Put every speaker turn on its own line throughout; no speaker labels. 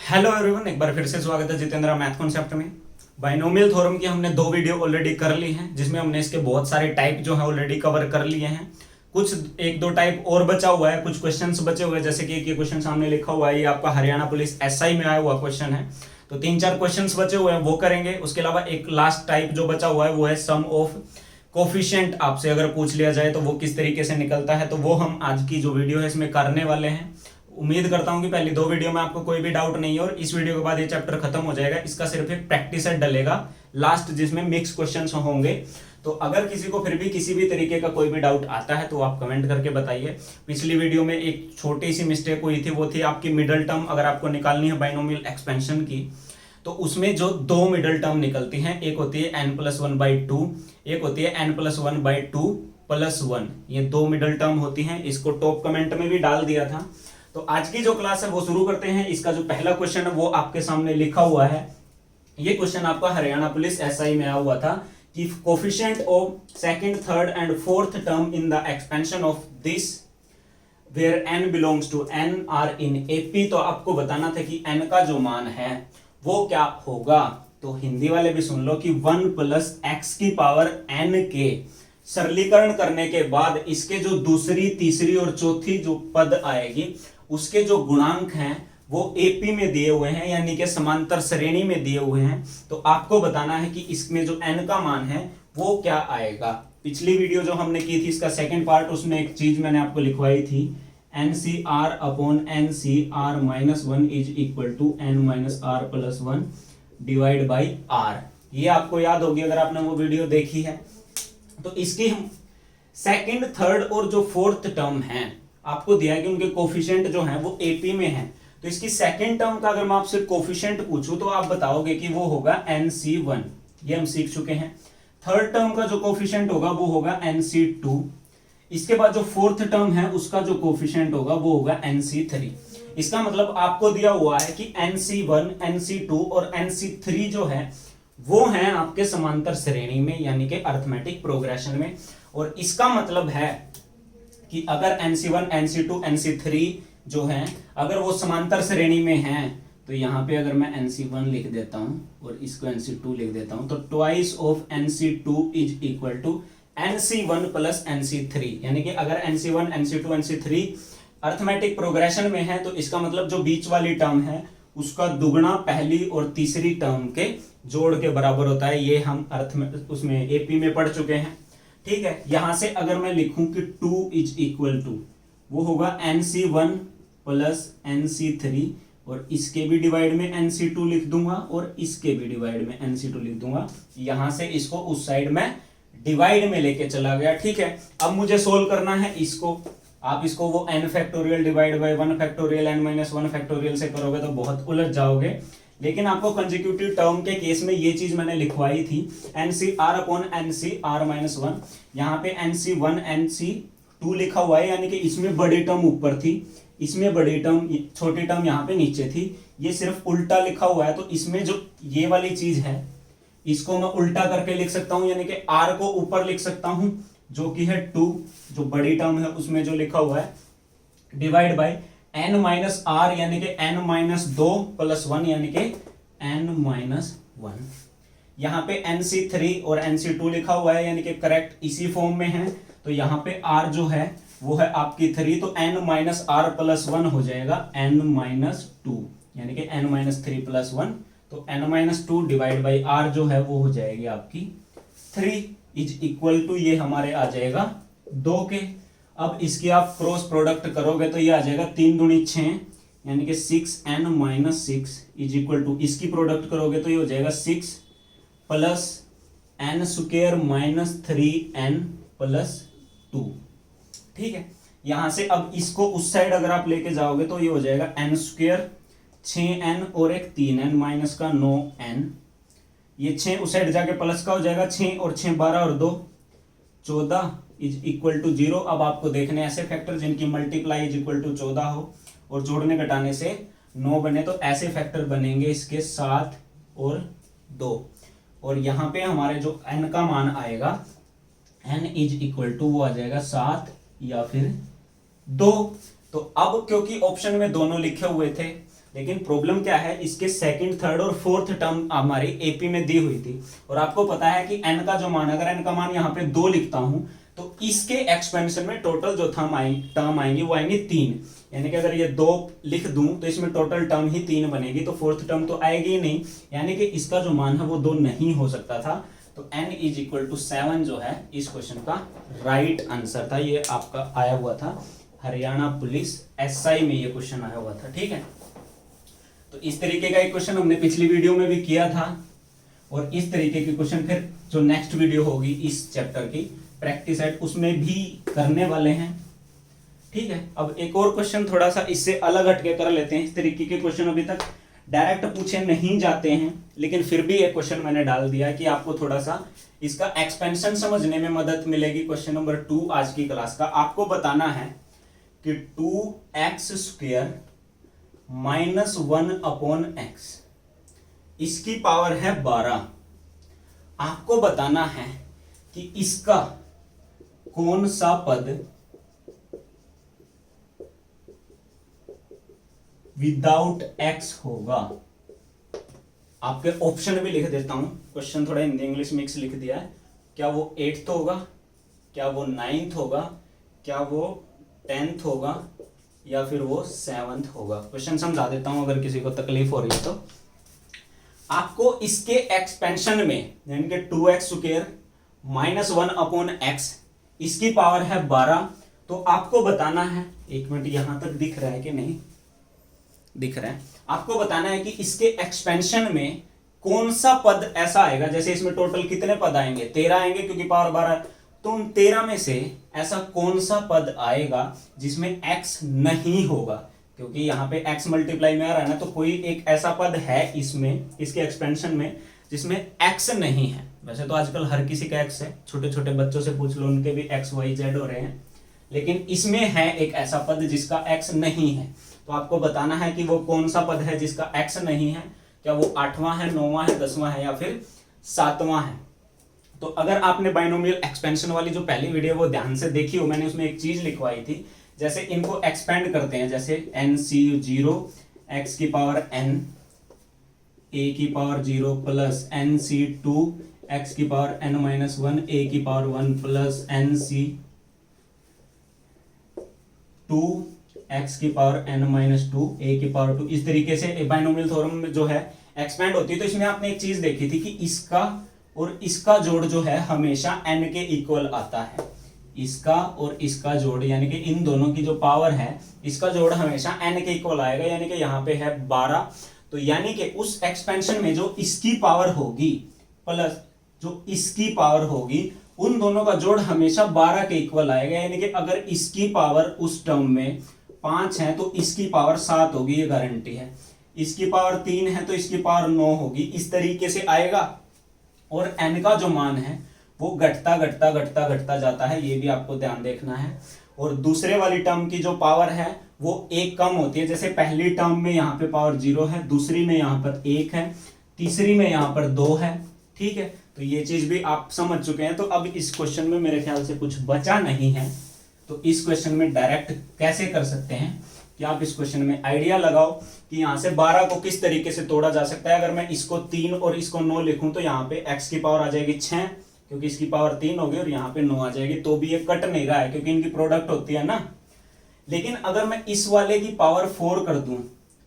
Hello everyone, एक बार फिर से स्वागत है जितेंद्र मैथ कॉन्सेप्ट में। बाइनोमियल थ्योरम की हमने 2 वीडियो ऑलरेडी कर ली हैं, जिसमें हमने इसके बहुत सारे टाइप जो है ऑलरेडी कवर कर लिए हैं। कुछ 1-2 टाइप और बचा हुआ है, कुछ क्वेश्चंस बचे हुए हैं, जैसे कि ये क्वेश्चन सामने लिखा हुआ है, ये आपका हरियाणा पुलिस एसआई में आया हुआ क्वेश्चन है। तो 3-4 क्वेश्चंस बचे हुए हैं, वो करेंगे। उसके अलावा एक लास्ट टाइप जो बचा हुआ है वो है सम ऑफ कोफिशिएंट। आपसे अगर पूछ लिया जाए तो वो किस तरीके से निकलता है, तो वो हम आज की जो वीडियो है इसमें करने वाले हैं। उम्मीद करता हूं कि पहली 2 वीडियो में आपको कोई भी डाउट नहीं है और इस वीडियो के बाद ये चैप्टर खत्म हो जाएगा। इसका सिर्फ एक प्रैक्टिस सेट डलेगा लास्ट, जिसमें मिक्स क्वेश्चंस होंगे। तो अगर किसी को फिर भी किसी भी तरीके का कोई भी डाउट आता है तो आप कमेंट करके बताइए। पिछली वीडियो में एक छोटी सी मिस्टेक हुई थी, वो थी आपकी मिडल टर्म अगर आपको निकालनी है बाइनोमियल एक्सपेंशन की, तो उसमें जो 2 मिडल टर्म निकलती हैं, एक होती है n+1/2, एक होती है n+1/2 + 1। ये 2 मिडल टर्म होती हैं। इसको टॉप कमेंट में भी डाल दिया था। तो आज की जो क्लास है वो शुरू करते हैं। इसका जो पहला क्वेश्चन है वो आपके सामने लिखा हुआ है। ये क्वेश्चन आपका हरियाणा पुलिस एसआई में आया हुआ था कि coefficient of second, third and fourth term in the expansion of this where n belongs to n are in AP. तो आपको बताना था कि n का जो मान है वो क्या होगा। तो हिंदी वाले भी सुन लो कि 1 + x⁴n के सरलीकरण करने के बाद इसके जो दूसरी, तीसरी और चौथी जो पद आएगी उसके जो गुणांक हैं वो एपी में दिए हुए हैं, यानी कि समांतर श्रेणी में दिए हुए हैं। तो आपको बताना है कि इसमें जो n का मान है वो क्या आएगा। पिछली वीडियो जो हमने की थी इसका सेकंड पार्ट, उसमें एक चीज मैंने आपको लिखवाई थी, NCR/NCR-1 = n-r+1 / r। ये आपको याद होगी अगर आपने वो वीडियो देखी है। तो इसकी हम सेकंड, थर्ड और जो फोर्थ टर्म है आपको दिया है कि उनके कोफिशिएंट जो हैं वो एपी में हैं। तो इसकी सेकंड टर्म का अगर मैं आपसे कोफिशिएंट पूछूं तो आप बताओगे कि वो होगा NC1, ये हम सीख चुके हैं। थर्ड टर्म का जो कोफिशिएंट होगा वो होगा NC2। इसके बाद जो फोर्थ टर्म है उसका जो कोफिशिएंट होगा वो होगा NC3। इसका मतलब आपको दिया हुआ है कि NC1, NC2 और NC3 जो है वो हैं आपके समांतर श्रेणी में, यानी कि अरिथमेटिक प्रोग्रेशन में। और इसका मतलब है कि अगर NC1, NC2, NC3 जो हैं अगर वो समांतर श्रेणी में हैं, तो यहां पे अगर मैं NC1 लिख देता हूं और इसको NC2 लिख देता हूं, तो twice of NC2 = NC1 + NC3। यानी कि अगर NC1, NC2, NC3 arithmetic progression में है तो इसका मतलब जो बीच वाली टर्म है उसका दुगना पहली और तीसरी टर्म के जोड़ के बराबर होता है। ये हम अर्थ में उसमें एपी में पढ़ चुके हैं, ठीक है। यहां से अगर मैं लिखूं कि 2 = वो होगा NC1 + NC3 और इसके भी डिवाइड में NC2 लिख दूंगा और इसके भी डिवाइड में NC2 लिख दूंगा। यहां से इसको उस साइड में डिवाइड में लेके चला गया, ठीक है। अब मुझे सोल्व करना है इसको। आप इसको वो n factorial divide by 1 factorial n-1 factorial से करोगे तो बहुत उलझ जाओगे। लेकिन आपको कंसेक्यूटिव टर्म के केस में ये चीज मैंने लिखवाई थी, NCR/NCR-1। यहाँ पे NC1, NC2 लिखा हुआ है, यानी कि इसमें बड़ी टर्म ऊपर थी, इसमें बड़ी टर्म, छोटी टर्म यहाँ पे नीचे थी। ये सिर्फ उल्टा लिखा हुआ है, तो इसमें जो ये वाली चीज है इसको मैं उल्टा करके लिख सकता हूं, यानी कि R को ऊपर लिख सकता हूं जो कि है 2, जो बड़ी टर्म है उसमें जो लिखा हुआ है, डिवाइड बाय n-r यानी कि n-2 + 1 यानी कि n-1। यहां पे NC3 और NC2 लिखा हुआ है, यानी कि करेक्ट इसी फॉर्म में है। तो यहां पे r जो है वो है आपकी 3, तो n-r+1 हो जाएगा n-2, यानी कि n-3 + 1। तो n-2 डिवाइड बाई r जो है वो हो जाएगी आपकी 3 = ये हमारे आ जाएगा 2 के। अब इसकी आप क्रॉस प्रोडक्ट करोगे तो ये आ जाएगा 3 दूनी 6, यानी कि 6n-6 = इसकी प्रोडक्ट करोगे तो ये हो जाएगा 6 + n² - 3n + 2, ठीक है। यहां से अब इसको उस साइड अगर आप लेके जाओगे तो ये हो जाएगा n², 6n और एक 3n माइनस का 9n। ये 6 उस साइड जाके प्लस का हो जाएगा, 6 और 6 12 और 2 14 = 0। अब आपको देखने ऐसे फैक्टर जिनकी मल्टीप्लाई = 14 हो और जोड़ने घटाने से 9 बने, तो ऐसे फैक्टर बनेंगे इसके 7 और 2। और यहाँ पे हमारे जो n का मान आएगा n = वो आ जाएगा 7 या फिर 2। तो अब क्योंकि ऑप्शन में दोनों लिखे हुए थे, लेकिन प्रॉब्लम क्या है, इसके सेकंड, थर्ड और फोर्थ टर्म हमारी एपी में दी हुई थी, और आपको पता है कि n का जो मान, अगर n का मान यहाँ पे 2 लिखता हूं तो इसके एक्सपेंशन में टोटल जो टर्म आएंगी वो आएंगी 3, यानी कि अगर ये 2 लिख दूं तो इसमें टोटल टर्म ही 3 बनेगी, तो फोर्थ टर्म तो आएगी ही नहीं, यानी कि इसका जो मान है वो 2 नहीं हो सकता था। तो n = 7 जो है इस क्वेश्चन का राइट आंसर था। ये आपका आया हुआ था हरियाणा पुलिस SI में, ये क्वेश्चन आया हुआ था। ठीक है, तो इस तरीके का एक क्वेश्चन हमने पिछली वीडियो में भी किया था, और इस तरीके के क्वेश्चन फिर जो नेक्स्ट वीडियो होगी इस चैप्टर की प्रैक्टिस सेट, उसमें भी करने वाले हैं। ठीक है, अब एक और क्वेश्चन थोड़ा सा इससे अलग हटके कर लेते हैं। इस तरीके के क्वेश्चन अभी तक डायरेक्ट पूछे नहीं जाते हैं, लेकिन फिर भी एक क्वेश्चन मैंने डाल दिया कि आपको थोड़ा सा इसका एक्सपेंशन समझने में मदद मिलेगी। क्वेश्चन नंबर 2 आज की क्लास का, आपको बताना है कि 2x² - 1/x इसकी पावर है 12। आपको बताना है कि इसका कौन सा पद विदाउट x होगा। आपके ऑप्शन भी लिख देता हूं, क्वेश्चन थोड़ा हिंदी इंग्लिश मिक्स लिख दिया है। क्या वो 8th होगा, क्या वो 9th होगा, क्या वो 10th होगा, या फिर वो 7th होगा। क्वेश्चन समझा देता हूं अगर किसी को तकलीफ हो रही है तो। आपको इसके एक्सपेंशन में यानी कि 2x² - 1/x इसकी पावर है 12, तो आपको बताना है, एक मिनट यहां तक दिख रहा है कि नहीं दिख रहा है, आपको बताना है कि इसके एक्सपेंशन में कौन सा पद ऐसा आएगा, जैसे इसमें टोटल कितने पद आएंगे, 13 आएंगे क्योंकि पावर 12, तो उन 13 में से ऐसा कौन सा पद आएगा जिसमें x नहीं होगा, क्योंकि यहाँ पे x मल्टीप्लाई में आ रहा है ना, तो कोई एक ऐसा पद है इसमें, इसके एक्सपेंशन में जिसमें x नहीं है। वैसे तो आजकल हर किसी का x है, छोटे छोटे बच्चों से पूछ लो, उनके भी x y z हो रहे हैं, लेकिन इसमें है एक ऐसा पद जिसका x नहीं है। तो आपको बताना है कि वो कौन सा पद है जिसका x नहीं है, क्या वो 8वां है, 9वां है, 10वां है, या फिर 7वां है। तो अगर आपने बाइनोमियल एक्सपेंशन वाली जो पहली वीडियो वो ध्यान से देखी हो, मैंने उसमें एक चीज लिखवाई थी, जैसे इनको एक्सपेंड करते हैं, जैसे NC0 x⁴n a⁴0 plus NC2 x⁴n - 1 a⁴1 plus NC2 x⁴n - 2 a⁴2, इस तरीके से बाइनोमियल थ्योरम में जो है एक्सपेंड होती है। तो इसमें आपने एक चीज देखी थी कि इसका और इसका जोड़ जो है हमेशा n के इक्वल आता है, इसका और इसका जोड़ यानी कि इन दोनों की जो पावर है इसका जोड़ हमेशा n के इक्वल आएगा, यानी कि यहाँ पे है 12। तो यानी कि उस एक्सपेंशन में जो इसकी पावर होगी प्लस जो इसकी पावर होगी, उन दोनों का जोड़ हमेशा 12 के इक्वल आएगा, यानी कि अगर इसकी पावर उस टर्म में 5 है तो इसकी पावर 7 होगी, ये गारंटी है। इसकी पावर 3 है तो इसकी पावर 9 होगी, इस तरीके से आएगा। और n का जो मान है वो घटता घटता घटता घटता जाता है, ये भी आपको ध्यान देखना है। और दूसरे वाली टर्म की जो पावर है वो 1 कम होती है, जैसे पहली टर्म में यहाँ पे पावर 0 है, दूसरी में यहाँ पर 1 है, तीसरी में यहाँ पर 2 है। ठीक है, तो ये चीज भी आप समझ चुके हैं। तो अब इस क्वेश्चन में मेरे ख्याल से कुछ बचा नहीं है, तो इस क्वेश्चन में डायरेक्ट कैसे कर सकते हैं कि आप इस क्वेश्चन में आइडिया लगाओ कि यहाँ से 12 को किस तरीके से तोड़ा जा सकता है। अगर मैं इसको 3 और इसको 9 लिखूं तो यहाँ पे x की पावर आ जाएगी 6, क्योंकि इसकी पावर 3 होगी, और यहाँ पे 9 आ जाएगी, तो भी ये कट नहीं रहा है क्योंकि इनकी प्रोडक्ट होती है ना। लेकिन अगर मैं इस वाले की पावर 4 कर दूं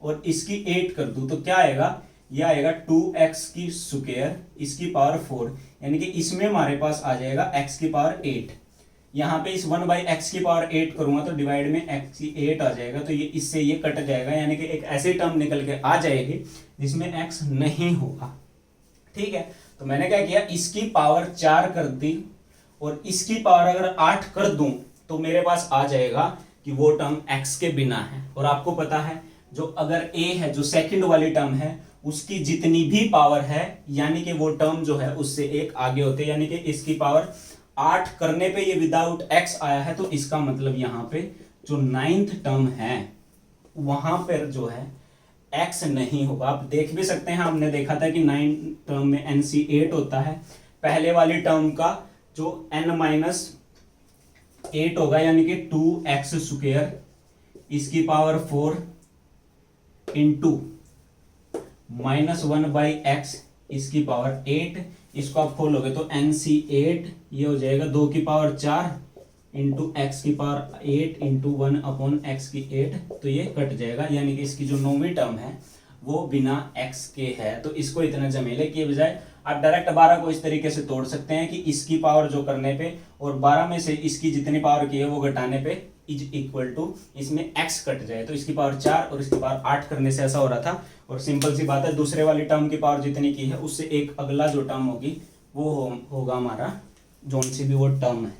और इसकी 8 कर दूं तो क्या आएगा, यह आएगा 2x², इसकी पावर 4, यानी कि इसमें हमारे पास आ जाएगा x की पावर 8। यहाँ पे इस 1/x की पावर 8 करूंगा तो डिवाइड में x की 8 आ जाएगा, तो ये इससे ये कट जाएगा, यानी कि एक ऐसी टर्म निकल के आ जाएगी जिसमें x नहीं होगा। ठीक है, तो मैंने क्या किया, इसकी पावर 4 कर दी और इसकी पावर अगर 8 कर दूं तो मेरे पास आ जाएगा कि वो टर्म x के बिना है। और आपको पता है जो अगर a है, जो सेकंड वाली टर्म है, उसकी जितनी भी पावर है यानी कि वो टर्म जो है उससे एक आगे होते हैं, यानी कि इसकी पावर 8 करने पे ये विदाउट x आया है, तो इसका मतलब यहाँ पे जो 9th टर्म है वहां पर जो है x नहीं होगा। आप देख भी सकते हैं, हमने देखा था कि 9th टर्म में NC8 होता है, पहले वाली टर्म का जो n-8 होगा, यानी कि 2x², इसकी पावर 4 इंटू -1/x इसकी पावर 8, इसको आप खोलोगे तो NC8 ये हो जाएगा 2 की पावर 4 इंटू एक्स की पावर 8 इंटू 1/x की 8, तो ये कट जाएगा, यानी कि इसकी जो 9वीं टर्म है वो बिना x के है। तो इसको इतना झमेले किए बजाय आप डायरेक्ट 12 को इस तरीके से तोड़ सकते हैं कि इसकी पावर जो करने पे और 12 में से इसकी जितनी पावर की है वो घटाने पे इज इक्वल टू इसमें x कट जाए, तो इसकी पावर 4 और इसकी पावर 8 करने से ऐसा हो रहा था। और सिंपल सी बात है, दूसरे वाली टर्म की पावर जितनी की है उससे एक अगला जो टर्म होगी वो होगा हमारा जोन सी भी वो टर्म है।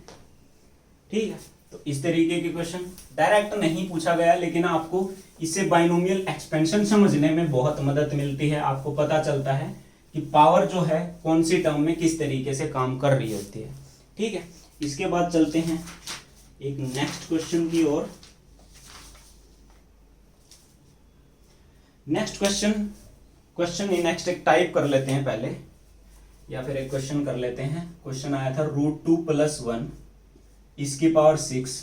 ठीक है, तो इस तरीके के क्वेश्चन डायरेक्ट नहीं पूछा गया, लेकिन आपको इससे बाइनोमियल एक्सपेंशन समझने में बहुत मदद मिलती है। आपको पता चलता है कि पावर जो है कौन सी टर्म में किस तरीके से काम कर रही होती है। ठीक है, इसके बाद चलते हैं एक नेक्स्ट क्वेश्चन की ओर। नेक्स्ट क्वेश्चन नेक्स्ट एक टाइप कर लेते हैं पहले, या फिर एक क्वेश्चन कर लेते हैं। क्वेश्चन आया था √2 + 1 इसकी पावर 6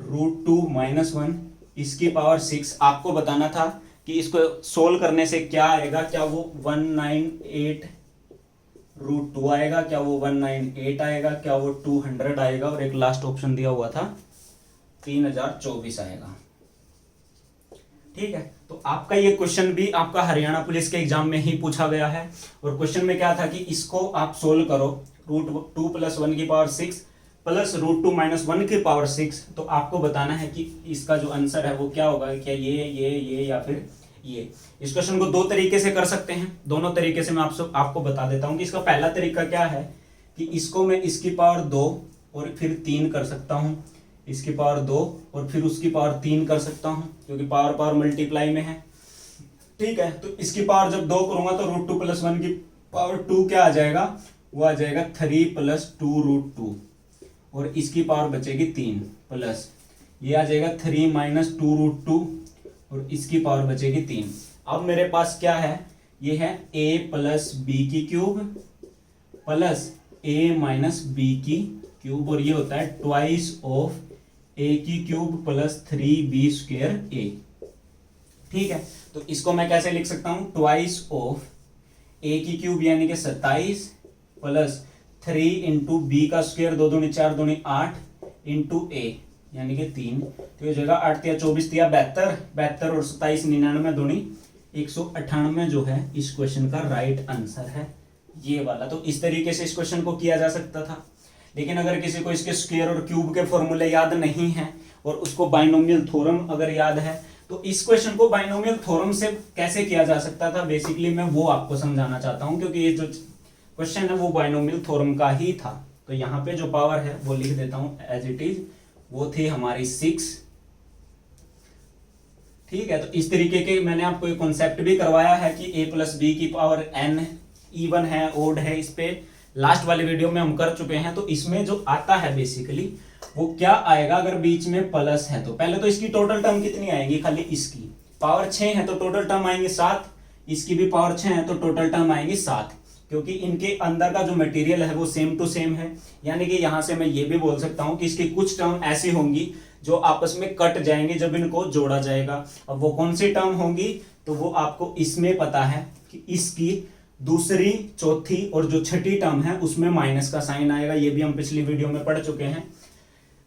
√2 - 1 इसकी पावर 6। आपको बताना था कि इसको सोल्व करने से क्या आएगा, क्या वो 198 √2 आएगा, क्या वो 198 आएगा, क्या वो 200 आएगा, और एक लास्ट ऑप्शन दिया हुआ था 3024 आएगा। ठीक है, तो आपका ये क्वेश्चन भी आपका हरियाणा पुलिस के एग्जाम में ही पूछा गया है। और क्वेश्चन में क्या था कि इसको आप सोल्व करो, √2 + 1 की पावर 6 प्लस √2 - 1 की पावर 6, तो आपको बताना है कि इसका जो आंसर है वो क्या होगा, क्या ये या फिर ये। इस क्वेश्चन को दो तरीके से कर सकते हैं, दोनों तरीके से मैं आपको बता देता हूं कि इसका पहला तरीका क्या है कि इसको मैं इसकी पावर 2 और फिर 3 कर सकता हूं, इसकी पावर 2 और फिर उसकी पावर 3 कर सकता हूं, क्योंकि पावर मल्टीप्लाई में है। ठीक है, तो इसकी पावर जब 2 करूंगा तो √2 + 1 की पावर 2 क्या आ जाएगा, वो आ जाएगा 3 + 2 √2, और इसकी पावर बचेगी 3 प्लस ये आ जाएगा 3 - 2 √2, और इसकी पावर बचेगी 3। अब मेरे पास क्या है, ये है a + b की क्यूब प्लस a - b की क्यूब, और ये होता है ट्वाइस ऑफ a की क्यूब प्लस 3b² a। ठीक है, तो इसको मैं कैसे लिख सकता हूं, ट्वाइस ऑफ a की क्यूब यानी कि 27 प्लस 3 इंटू बी का स्क्वायर 2 दूनी 4 दूनी 8 इंटू a यानी कि 3, तो ये जगह 8 या 24 या 72 और 27 99 दूनी 198 जो है इस क्वेश्चन का राइट आंसर है ये वाला। तो इस तरीके से इस क्वेश्चन को किया जा सकता था, लेकिन अगर किसी को इसके स्क्वायर और क्यूब के फॉर्मूले याद नहीं है और उसको बाइनोमियल थ्योरम अगर याद है, तो इस क्वेश्चन को बाइनोमियल थ्योरम से कैसे किया जा सकता था, बेसिकली मैं वो आपको समझाना चाहता हूं, क्योंकि ये जो क्वेश्चन है वो बाइनोमियल थ्योरम का ही था। तो यहाँ पे जो पावर है वो लिख देता हूं एज इट इज, वो थी हमारी 6। ठीक है, तो इस तरीके के मैंने आपको एक कॉन्सेप्ट भी करवाया है कि a + b की पावर n इवन है ओड है, इस पे लास्ट वाले वीडियो में हम कर चुके हैं। तो इसमें जो आता है बेसिकली वो क्या आएगा, अगर बीच में प्लस है तो पहले तो इसकी टोटल टर्म कितनी आएगी, खाली इसकी पावर 6 है तो टोटल टर्म आएंगे 7, इसकी भी पावर 6 है तो टोटल टर्म आएंगी 7, क्योंकि इनके अंदर का जो मटेरियल है वो सेम टू सेम है। यानी कि यहां से मैं ये भी बोल सकता हूं कि इसकी कुछ टर्म ऐसी होंगी जो आपस में कट जाएंगे जब इनको जोड़ा जाएगा। अब वो कौन सी टर्म होंगी, तो वो आपको इसमें पता है कि इसकी दूसरी, चौथी और जो छठी टर्म है उसमें माइनस का साइन आएगा, ये भी हम पिछली वीडियो में पढ़ चुके हैं।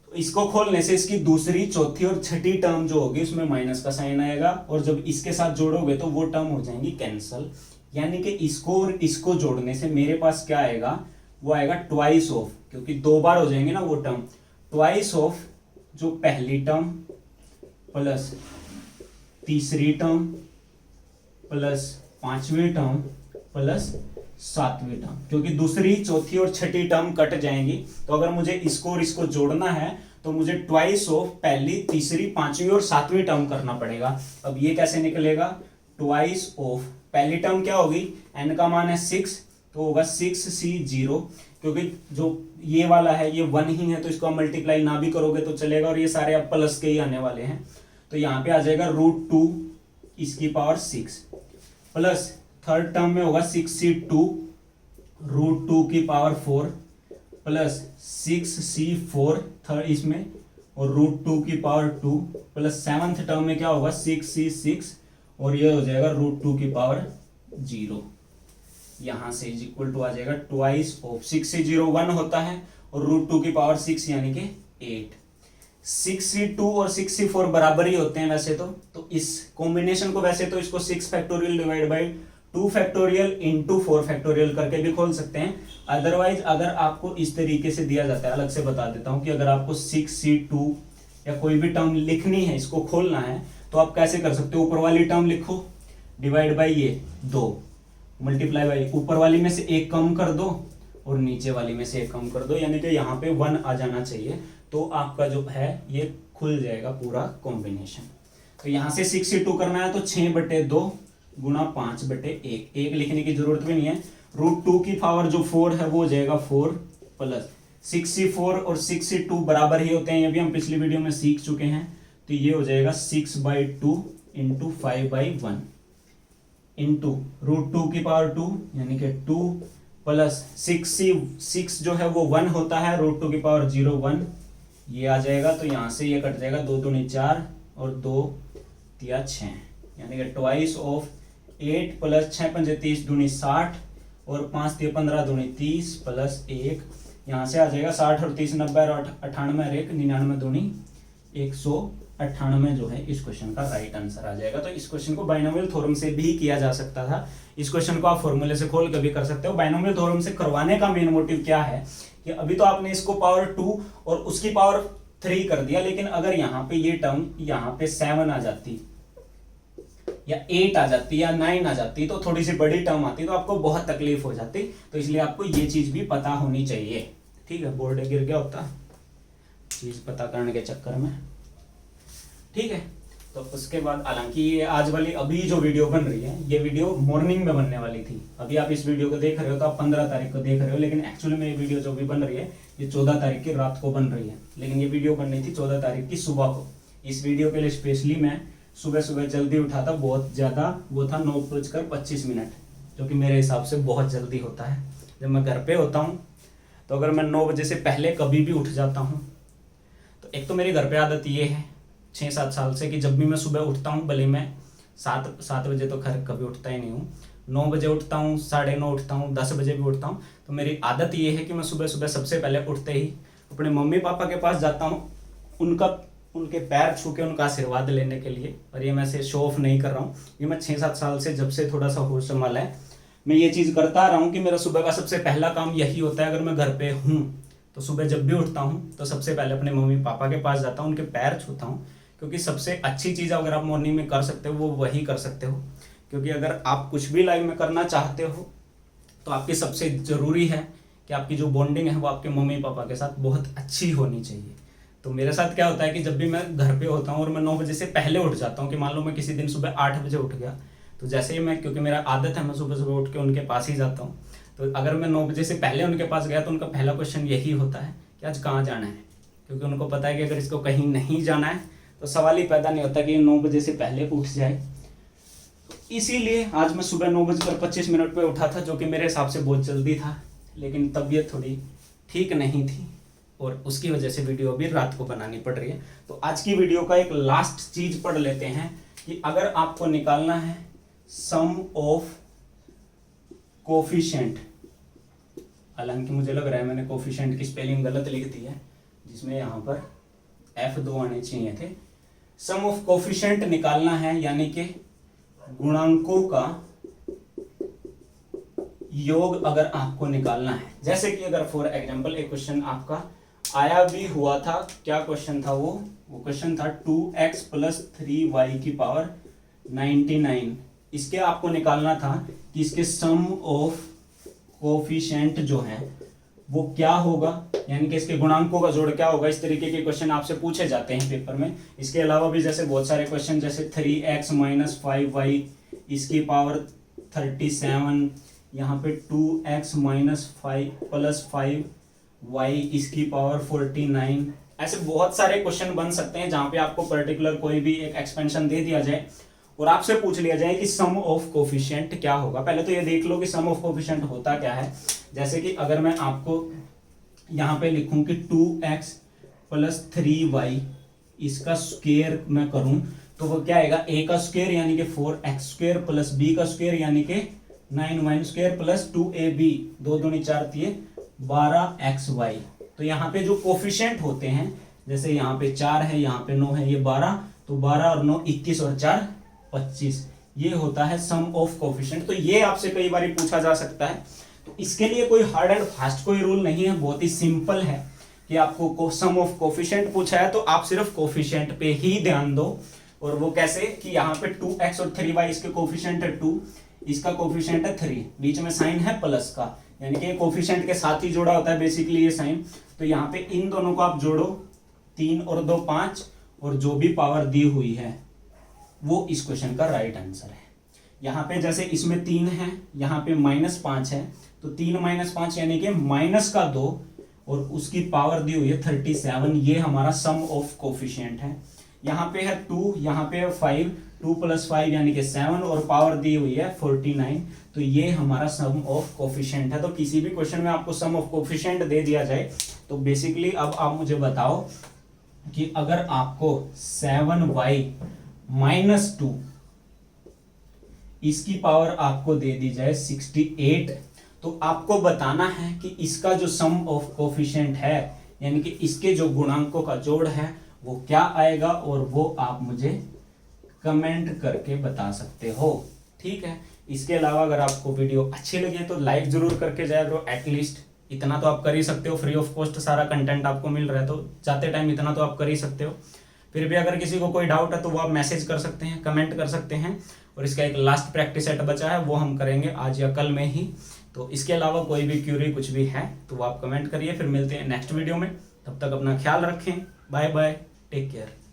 तो इसको खोलने से इसकी दूसरी, चौथी और छठी टर्म जो होगी उसमें माइनस का साइन आएगा, और जब इसके साथ जोड़ोगे तो वो टर्म हो जाएंगी कैंसल। यानी कि इसको और इसको जोड़ने से मेरे पास क्या आएगा, वो आएगा ट्वाइस ऑफ, क्योंकि 2 बार हो जाएंगे ना वो टर्म, ट्वाइस ऑफ जो पहली टर्म प्लस तीसरी टर्म प्लस 5वीं टर्म प्लस 7वीं टर्म, क्योंकि दूसरी, चौथी और छठी टर्म कट जाएंगी। तो अगर मुझे इसको और इसको जोड़ना है तो मुझे ट्वाइस ऑफ पहली, तीसरी, 5वीं और 7वीं टर्म करना पड़ेगा। अब ये कैसे निकलेगा, ट्वाइस ऑफ पहली टर्म क्या होगी, n का मान है 6 तो होगा 6c0, क्योंकि जो ये वाला है ये 1 ही है तो इसको मल्टीप्लाई ना भी करोगे तो चलेगा, और ये सारे अब प्लस के ही आने वाले हैं। तो यहाँ पे आ जाएगा √2 इसकी पावर 6 प्लस थर्ड टर्म में होगा 6c2 √2 की पावर 4 प्लस 6c4 थर्ड इसमें और √2 की पावर 2 प्लस 7th टर्म में क्या होगा 6c6 और ये हो जाएगा √2 की पावर 0। यहाँ से इज इक्वल टू आ जाएगा ट्वाइस ऑफ 6 से 0 1 होता है और √2 की पावर 6 यानी कि 8। 6c2 और 6c4 बराबर ही होते हैं वैसे तो इस कॉम्बिनेशन को वैसे तो इसको 6 factorial divide by 2 factorial into 4 factorial करके भी खोल सकते हैं। अदरवाइज अगर आपको इस तरीके से दिया जाता है, अलग से बता देता हूं कि अगर आपको 6c2 या कोई भी टर्म लिखनी है, इसको खोलना है, तो आप कैसे कर सकते हो, ऊपर वाली टर्म लिखो डिवाइड बाई ये 2 मल्टीप्लाई बाई ऊपर वाली में से एक कम कर दो और नीचे वाली में से एक कम कर दो, यानी कि यहाँ पे 1 आ जाना चाहिए, तो आपका जो है ये खुल जाएगा पूरा कॉम्बिनेशन। तो यहाँ से 6c2 करना है तो 6/2 गुणा 5/1, 1 लिखने की जरूरत भी नहीं है। √2 की पावर जो 4 है वो हो जाएगा 4 प्लस 6c4 और 6c2 बराबर ही होते हैं, ये भी हम पिछली वीडियो में सीख चुके हैं। तो ये हो जाएगा 6/2 इंटू 5/1 इंटू √2 की पावर 2 यानी कि 2 प्लस 6 जो है वो 1 होता है, √2 की पावर 0 1, ये आ जाएगा। तो यहाँ से ये कट जाएगा, 2 दूनी 4 और 2 तिया 6, यानी कि ट्वाइस ऑफ 8 प्लस 6 पंजे 30 दूनी 60 और 5 तिया 15 दूनी 30 प्लस 1, यहाँ से आ जाएगा 60 और 30 90 और 98 और 1 99 दूनी 198 जो है इस क्वेश्चन का राइट आंसर आ जाएगा। तो इस क्वेश्चन को बाइनोमियल थ्योरम से भी किया जा सकता था, इस क्वेश्चन को आप फॉर्मूले से खोल कर भी कर सकते हो। बाइनोमियल थ्योरम से करवाने का मेन मोटिव क्या है कि अभी तो आपने इसको पावर 2 और उसकी पावर 3 कर दिया, लेकिन अगर यहाँ पे ये टर्म यहाँ पे 7 आ जाती या 8 आ जाती या 9 आ जाती तो थोड़ी सी बड़ी टर्म आती तो आपको बहुत तकलीफ हो जाती। तो इसलिए आपको ये चीज भी पता होनी चाहिए, ठीक है। बोर्ड गिर गया होता चीज पता करने के चक्कर में, ठीक है। तो उसके बाद हालांकि ये आज वाली अभी जो वीडियो बन रही है, ये वीडियो मॉर्निंग में बनने वाली थी। अभी आप इस वीडियो को देख रहे हो तो आप 15 तारीख को देख रहे हो, लेकिन एक्चुअली में ये वीडियो जो भी बन रही है ये 14 तारीख की रात को बन रही है, लेकिन ये वीडियो बन रही थी 14 तारीख की सुबह को। इस वीडियो के लिए स्पेशली मैं सुबह सुबह जल्दी उठा था, बहुत ज्यादा, वो था 9:25, जो कि मेरे हिसाब से बहुत जल्दी होता है। जब मैं घर पे होता हूँ तो अगर मैं 9 बजे से पहले कभी भी उठ जाता हूँ तो एक तो मेरे घर पे आदत ये है 6-7 साल से कि जब भी मैं सुबह उठता हूँ, भले मैं 7 बजे तो खैर कभी उठता ही नहीं हूँ, 9 बजे उठता हूँ, 9:30 उठता हूँ, 10 बजे भी उठता हूँ, तो मेरी आदत ये है कि मैं सुबह सुबह सबसे पहले उठते ही अपने मम्मी पापा के पास जाता हूँ, उनके पैर छू के उनका आशीर्वाद लेने के लिए। और ये मैं से शो ऑफ नहीं कर रहा हूँ, ये मैं 6-7 साल से, जब से थोड़ा सा होश संभाला है, मैं ये चीज़ करता आ रहा हूँ कि मेरा सुबह का सबसे पहला काम यही होता है। अगर मैं घर पे हूँ तो सुबह जब भी उठता हूँ तो सबसे पहले अपने मम्मी पापा के पास जाता हूँ, उनके पैर छूता हूँ, क्योंकि सबसे अच्छी चीज़ अगर आप मॉर्निंग में कर सकते हो वो वही कर सकते हो। क्योंकि अगर आप कुछ भी लाइफ में करना चाहते हो तो आपकी सबसे ज़रूरी है कि आपकी जो बॉन्डिंग है वो आपके मम्मी पापा के साथ बहुत अच्छी होनी चाहिए। तो मेरे साथ क्या होता है कि जब भी मैं घर पे होता हूँ और मैं 9 बजे से पहले उठ जाता हूँ, कि मान लो मैं किसी दिन सुबह 8 बजे उठ गया, तो जैसे ही मैं, क्योंकि मेरा आदत है मैं सुबह सुबह उठ के उनके पास ही जाता हूँ, तो अगर मैं 9 बजे से पहले उनके पास गया तो उनका पहला क्वेश्चन यही होता है कि आज कहाँ जाना है। क्योंकि उनको पता है कि अगर इसको कहीं नहीं जाना है तो सवाल ही पैदा नहीं होता कि 9 बजे से पहले उठ जाए। तो इसीलिए आज मैं सुबह 9:25 पे उठा था, जो कि मेरे हिसाब से बहुत जल्दी था, लेकिन तबीयत थोड़ी ठीक नहीं थी और उसकी वजह से वीडियो अभी रात को बनानी पड़ रही है। तो आज की वीडियो का एक लास्ट चीज पढ़ लेते हैं कि अगर आपको निकालना है सम ऑफ कोफिशिएंट, हालांकि मुझे लग रहा है मैंने कोफिशिएंट की स्पेलिंग गलत लिख दी है, जिसमें यहाँ पर F2 आने चाहिए थे। सम ऑफ कोफिशिएंट निकालना है, यानी कि गुणांकों का योग अगर आपको निकालना है। जैसे कि अगर फॉर एग्जांपल एक क्वेश्चन आपका आया भी हुआ था, क्या क्वेश्चन था वो क्वेश्चन था 2x + 3y की पावर 99। इसके आपको निकालना था कि इसके सम ऑफ कोफिशिएंट जो है वो क्या होगा, यानी कि इसके गुणांकों का जोड़ क्या होगा। इस तरीके के क्वेश्चन आपसे पूछे जाते हैं पेपर में। इसके अलावा भी जैसे बहुत सारे क्वेश्चन, जैसे 3x - 5y इसकी पावर 37, यहाँ पे 2x - 5 + 5y इसकी पावर 49। ऐसे बहुत सारे क्वेश्चन बन सकते हैं जहाँ पे आपको पर्टिकुलर कोई भी एक एक्सपेंशन दे दिया जाए और आपसे पूछ लिया जाए कि सम ऑफ कोफिशिएंट क्या होगा। पहले तो ये देख लो कि सम ऑफ कोफिशिएंट होता क्या है। जैसे कि अगर मैं आपको यहाँ पे लिखूं कि 2x + 3y इसका स्क्वायर मैं करूं तो वो क्या आएगा, a का स्क्वायर यानी कि 4x² प्लस b का स्क्वायर यानी कि 9y² प्लस 2ab, 2 दूनी 4 तिये 12xy। तो यहाँ पे जो कोफिशिएंट होते हैं, जैसे यहाँ पे 4 है, यहाँ पे 9 है, ये 12, तो 12 और 9 21 और 4 25, ये होता है सम ऑफ कोफिशिएंट। तो ये आपसे कई बार पूछा जा सकता है। तो इसके लिए कोई हार्ड एंड फास्ट कोई रूल नहीं है, बहुत ही सिंपल है कि आपको सम ऑफ कोफिशिएंट पूछा है तो आप सिर्फ कोफिशिएंट पे ही ध्यान दो। और वो कैसे कि यहाँ पे 2x और 3y, इसके कोफिशिएंट है 2, इसका कोफिशिएंट है 3, बीच में साइन है प्लस का, यानी कि कोफिशिएंट के साथ ही जोड़ा होता है बेसिकली ये साइन। तो यहाँ पे इन दोनों को आप जोड़ो, 3 और 2 5, और जो भी पावर दी हुई है वो इस क्वेश्चन का राइट आंसर है। यहाँ पे जैसे इसमें 3 है, यहाँ पे -5 है, तो 3 - 5 यानी कि माइनस का 2, और उसकी पावर दी हुई है 37, ये हमारा सम ऑफ कोफिशिएंट है। यहाँ पे है 2, यहाँ पे है 5, 2 + 5 यानी कि 7, और पावर दी हुई है 49, तो ये हमारा सम ऑफ कोफिशिएंट है। तो किसी भी क्वेश्चन में आपको सम ऑफ कोफिशिएंट दे दिया जाए तो बेसिकली अब आप मुझे बताओ कि अगर आपको 7y - 2 इसकी पावर आपको दे दी जाए 68, तो आपको बताना है कि इसका जो सम ऑफ कोफिशिएंट है, यानी कि इसके जो गुणांकों का जोड़ है वो क्या आएगा, और वो आप मुझे कमेंट करके बता सकते हो। ठीक है, इसके अलावा अगर आपको वीडियो अच्छी लगी तो लाइक जरूर करके जाया करो, एटलीस्ट इतना तो आप कर ही सकते हो। फ्री ऑफ कॉस्ट सारा कंटेंट आपको मिल रहा है, तो जाते टाइम इतना तो आप कर ही सकते हो। फिर भी अगर किसी को कोई डाउट है तो वो आप मैसेज कर सकते हैं, कमेंट कर सकते हैं। और इसका एक लास्ट प्रैक्टिस सेट बचा है, वो हम करेंगे आज या कल में ही। तो इसके अलावा कोई भी क्यूरी कुछ भी है तो वो आप कमेंट करिए। फिर मिलते हैं नेक्स्ट वीडियो में, तब तक अपना ख्याल रखें। Bye bye, take care.